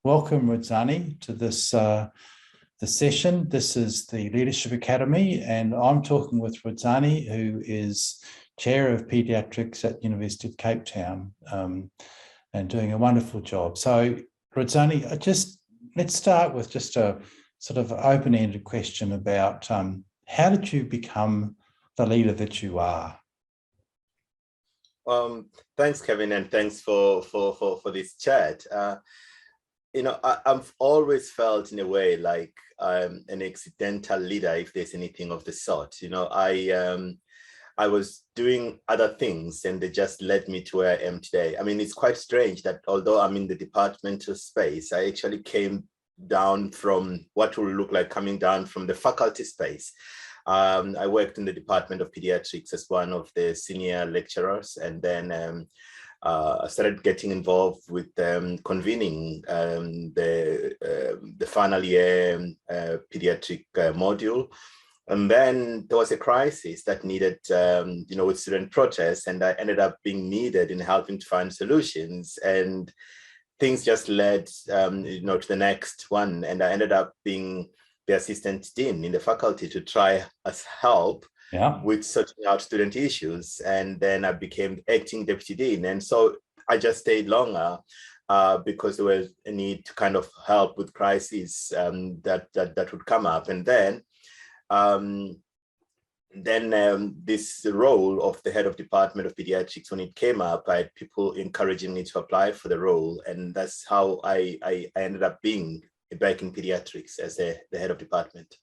Welcome, Rudzani, to this the session. This is the Leadership Academy, and I'm talking with Rudzani, who is Chair of Paediatrics at University of Cape Town, and doing a wonderful job. So, Rudzani, let's start with just a sort of open-ended question about how did you become the leader that you are? Thanks, Kevin, and thanks for this chat. I've always felt in a way like I'm an accidental leader, if there's anything of the sort. I was doing other things and they just led me to where I am today. I mean, it's quite strange that although I'm in the departmental space, I actually came down from what will look like coming down from the faculty space. I worked in the Department of Pediatrics as one of the senior lecturers, and then I started getting involved with convening the final year pediatric module. And then there was a crisis that needed, with student protests, and I ended up being needed in helping to find solutions. And things just led, to the next one. And I ended up being the assistant dean in the faculty to try as help with sorting out student issues. And then I became acting deputy dean. And so I just stayed longer because there was a need to kind of help with crises that would come up. And then this role of the head of department of pediatrics, when it came up, I had people encouraging me to apply for the role. And that's how I ended up being back in pediatrics as the head of department.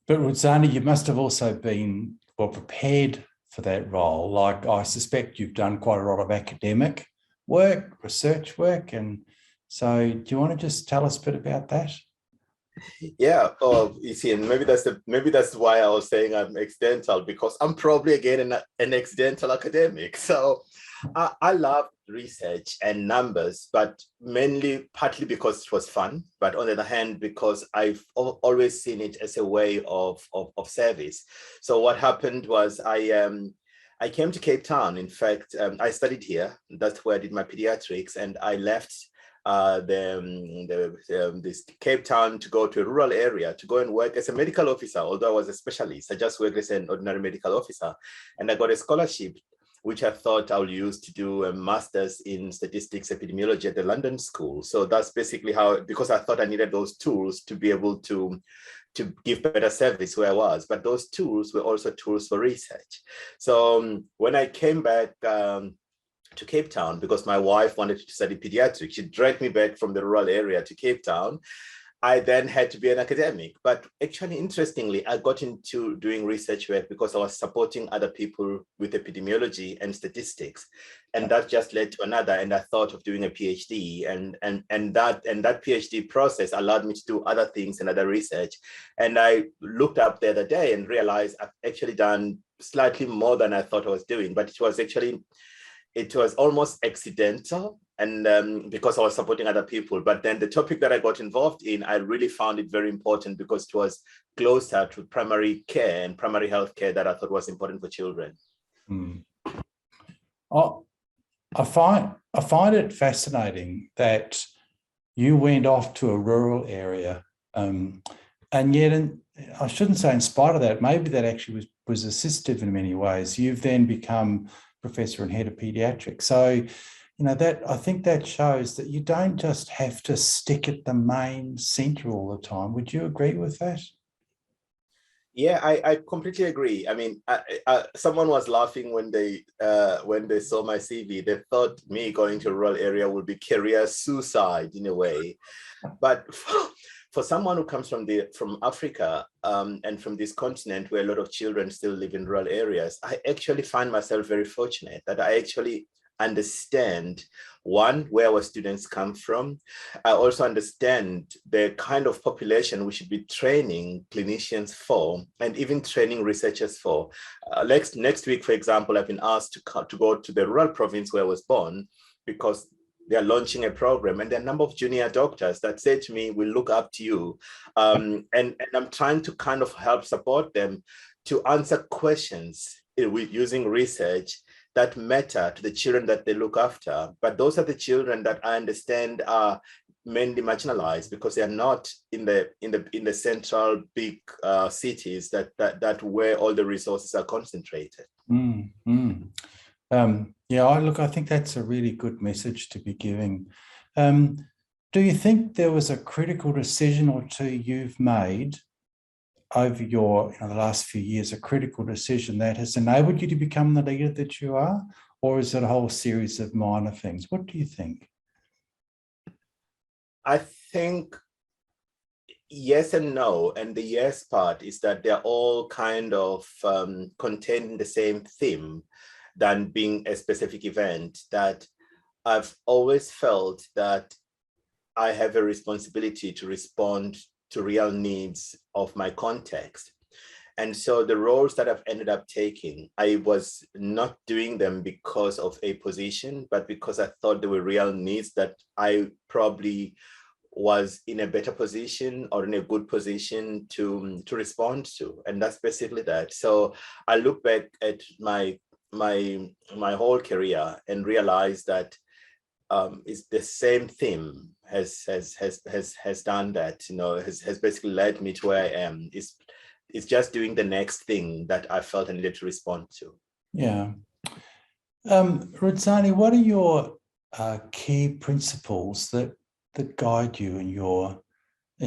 But Rudzani, you must have also been well prepared for that role. Like, I suspect you've done quite a lot of academic work, research work. And so do you want to just tell us a bit about that? Yeah, you see, and maybe that's why I was saying I'm accidental, because I'm probably again an accidental academic. So I love research and numbers, but partly because it was fun, but on the other hand, because I've always seen it as a way of service. So what happened was I came to Cape Town. In fact, I studied here. That's where I did my pediatrics, and I left this Cape Town to go to a rural area to go and work as a medical officer. Although I was a specialist, I just worked as an ordinary medical officer, and I got a scholarship, which I thought I'll use to do a master's in statistics epidemiology at the London School. So that's basically how, because I thought I needed those tools to be able to give better service where I was, but those tools were also tools for research. So when I came back to Cape Town, because my wife wanted to study pediatrics, she dragged me back from the rural area to Cape Town. I then had to be an academic. But actually, interestingly, I got into doing research work because I was supporting other people with epidemiology and statistics. And that just led to another. And I thought of doing a PhD. And that PhD process allowed me to do other things and other research. And I looked up the other day and realized I've actually done slightly more than I thought I was doing. But it was almost accidental, and because I was supporting other people. But then the topic that I got involved in, I really found it very important because it was closer to primary care and primary health care that I thought was important for children. I find it fascinating that you went off to a rural area, and yet, I shouldn't say in spite of that, maybe that actually was assistive in many ways. You've then become professor and head of pediatrics. So, I think that shows that you don't just have to stick at the main center all the time. Would you agree with that? Yeah, I completely agree. I mean, someone was laughing when they saw my CV. They thought me going to a rural area would be career suicide in a way. But for someone who comes from Africa and from this continent where a lot of children still live in rural areas, I actually find myself very fortunate that I actually understand, one, where our students come from. I also understand the kind of population we should be training clinicians for and even training researchers for. Next week, for example, I've been asked to go to the rural province where I was born because they are launching a program, and there are a number of junior doctors that say to me, we look up to you. And I'm trying to kind of help support them to answer questions using research that matter to the children that they look after. But those are the children that I understand are mainly marginalized because they are not in the central big cities that where all the resources are concentrated. Yeah, I think that's a really good message to be giving. Do you think there was a critical decision or two you've made over the last few years, a critical decision that has enabled you to become the leader that you are? Or is it a whole series of minor things? What do you think? I think yes and no. And the yes part is that they're all kind of contained in the same theme than being a specific event, that I've always felt that I have a responsibility to respond to real needs of my context. And so the roles that I've ended up taking, I was not doing them because of a position, but because I thought there were real needs that I probably was in a better position or in a good position to respond to. And that's basically that. So I look back at my whole career and realize that it's the same theme has done that, has basically led me to where I am. It's just doing the next thing that I felt I needed to respond to. Yeah. Rudzani, what are your key principles that guide you in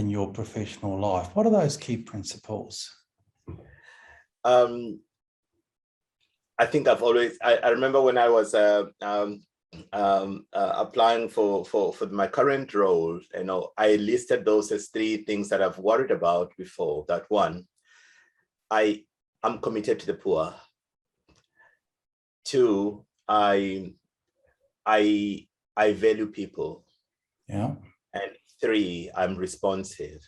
your professional life? What are those key principles? I think I've always, I remember when I was applying for my current role, I listed those as three things that I've worried about before. That one, I'm committed to the poor. Two, I value people. Yeah. And three, I'm responsive.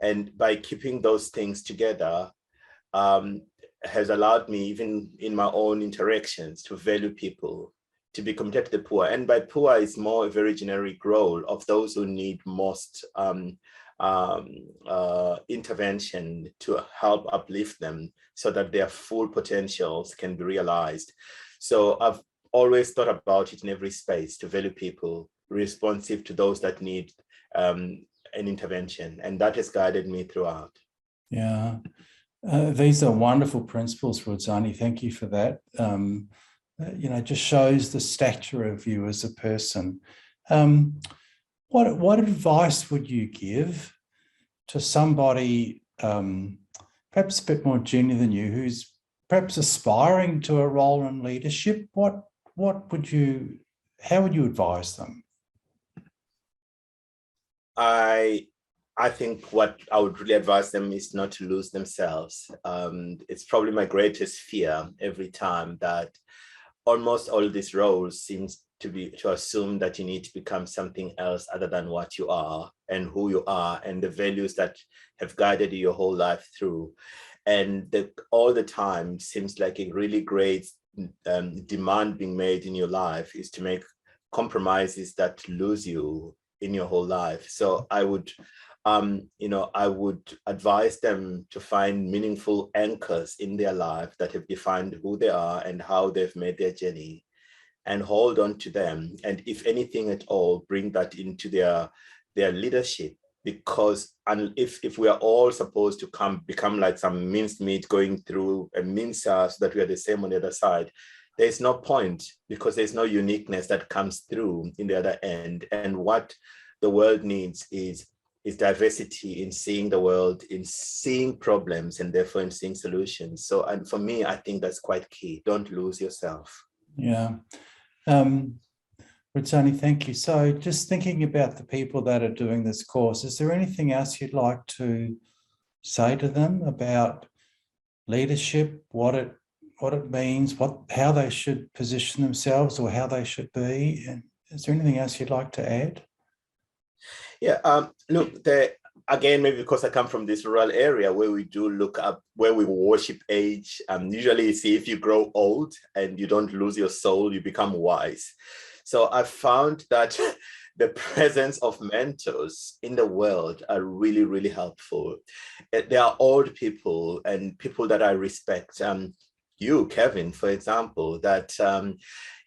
And by keeping those things together, has allowed me, even in my own interactions, to value people, to be committed to the poor. And by poor is more a very generic role of those who need most intervention to help uplift them so that their full potentials can be realized. So I've always thought about it in every space, to value people, responsive to those that need an intervention. And that has guided me throughout. Yeah. These are wonderful principles, Rudzani. Thank you for that. Just shows the stature of you as a person. What advice would you give to somebody perhaps a bit more junior than you, who's perhaps aspiring to a role in leadership? How would you advise them? I think what I would really advise them is not to lose themselves. It's probably my greatest fear every time that almost all these roles seems to assume that you need to become something else other than what you are and who you are and the values that have guided you your whole life through. And all the time seems like a really great demand being made in your life is to make compromises that lose you in your whole life. So I would advise them to find meaningful anchors in their life that have defined who they are and how they've made their journey, and hold on to them. And if anything at all, bring that into their leadership. Because if we are all supposed to become like some minced meat going through a mincer so that we are the same on the other side, there's no point, because there's no uniqueness that comes through in the other end. And what the world needs is diversity in seeing the world, in seeing problems, and therefore in seeing solutions. So, and for me, I think that's quite key. Don't lose yourself. Yeah. Rudzani, thank you. So just thinking about the people that are doing this course, is there anything else you'd like to say to them about leadership, what it means, how they should position themselves or how they should be? And is there anything else you'd like to add? Yeah, look, again, maybe because I come from this rural area where we do look up, where we worship age, usually you see if you grow old and you don't lose your soul, you become wise. So I found that the presence of mentors in the world are really, really helpful. There are old people and people that I respect. you, Kevin, for example, that,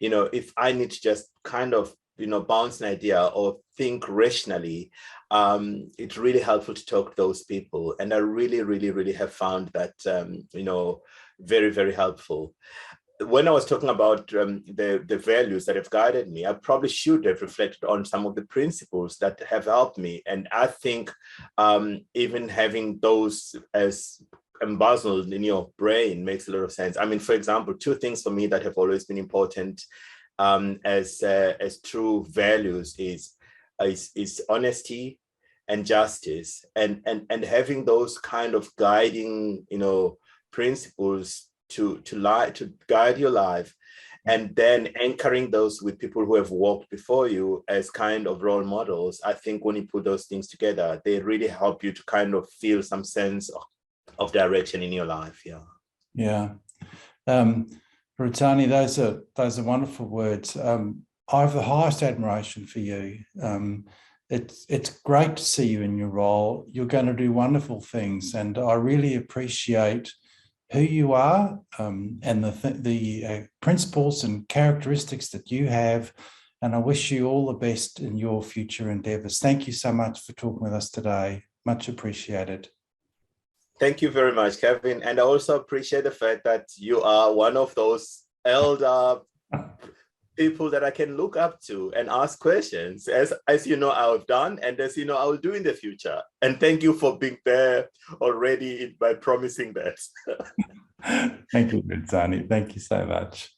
if I need to just kind of, bounce an idea or think rationally, it's really helpful to talk to those people. And I really, really, really have found that, very, very helpful. When I was talking about the values that have guided me, I probably should have reflected on some of the principles that have helped me. And I think even having those as embezzled in your brain makes a lot of sense. I mean, for example, two things for me that have always been important as true values is honesty and justice, and having those kind of guiding principles to guide your life, and then anchoring those with people who have walked before you as kind of role models. I think when you put those things together, they really help you to kind of feel some sense of direction in your life. Yeah. Rudzani, those are wonderful words. I have the highest admiration for you. It's great to see you in your role. You're going to do wonderful things, and I really appreciate who you are, and the principles and characteristics that you have. And I wish you all the best in your future endeavours. Thank you so much for talking with us today. Much appreciated. Thank you very much, Kevin. And I also appreciate the fact that you are one of those elder people that I can look up to and ask questions, as you know I've done, and as you know I will do in the future. And thank you for being there already by promising that. Thank you, Rudzani. Thank you so much.